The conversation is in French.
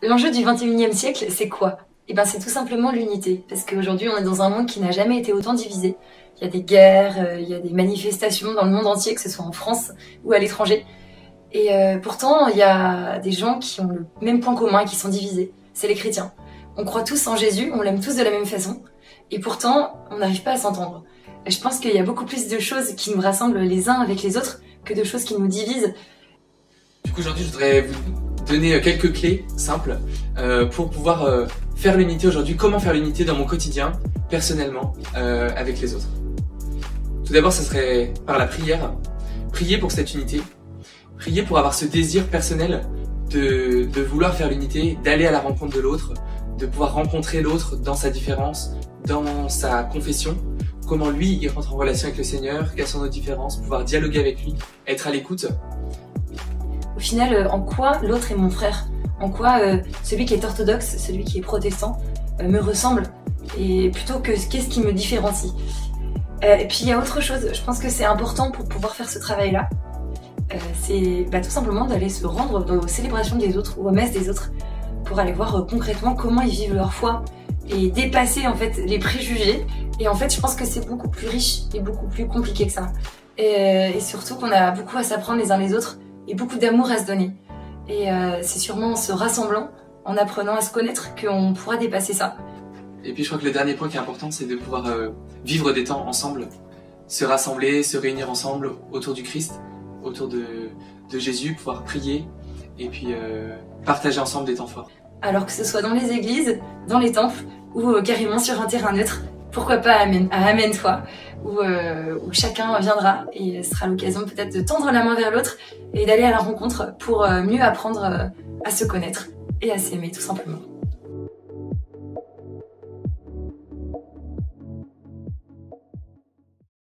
L'enjeu du 21e siècle, c'est quoi? Eh ben, c'est tout simplement l'unité. Parce qu'aujourd'hui, on est dans un monde qui n'a jamais été autant divisé. Il y a des guerres, il y a des manifestations dans le monde entier, que ce soit en France ou à l'étranger. Et pourtant, il y a des gens qui ont le même point commun et qui sont divisés. C'est les chrétiens. On croit tous en Jésus, on l'aime tous de la même façon. Et pourtant, on n'arrive pas à s'entendre. Je pense qu'il y a beaucoup plus de choses qui nous rassemblent les uns avec les autres que de choses qui nous divisent. Du coup, aujourd'hui, je voudrais vous donner quelques clés simples pour pouvoir faire l'unité aujourd'hui. Comment faire l'unité dans mon quotidien, personnellement, avec les autres. Tout d'abord, ce serait par la prière. Prier pour cette unité. Prier pour avoir ce désir personnel de vouloir faire l'unité, d'aller à la rencontre de l'autre, de pouvoir rencontrer l'autre dans sa différence, dans sa confession, comment lui il rentre en relation avec le Seigneur, quelles sont nos différences, pouvoir dialoguer avec lui, être à l'écoute. Au final, en quoi l'autre est mon frère? En quoi celui qui est orthodoxe, celui qui est protestant, me ressemble? Et plutôt que qu'est-ce qui me différencie? Et puis il y a autre chose, je pense que c'est important pour pouvoir faire ce travail-là. C'est tout simplement d'aller se rendre aux célébrations des autres ou aux messes des autres pour aller voir concrètement comment ils vivent leur foi et dépasser en fait les préjugés. Et en fait, je pense que c'est beaucoup plus riche et beaucoup plus compliqué que ça. Et surtout qu'on a beaucoup à s'apprendre les uns les autres et beaucoup d'amour à se donner. Et c'est sûrement en se rassemblant, en apprenant à se connaître, qu'on pourra dépasser ça. Et puis je crois que le dernier point qui est important, c'est de pouvoir vivre des temps ensemble, se rassembler, se réunir ensemble autour du Christ, autour de Jésus, pouvoir prier et puis partager ensemble des temps forts. Alors que ce soit dans les églises, dans les temples ou carrément sur un terrain neutre, pourquoi pas à Amène-toi, où chacun viendra et ce sera l'occasion peut-être de tendre la main vers l'autre et d'aller à la rencontre pour mieux apprendre à se connaître et à s'aimer tout simplement.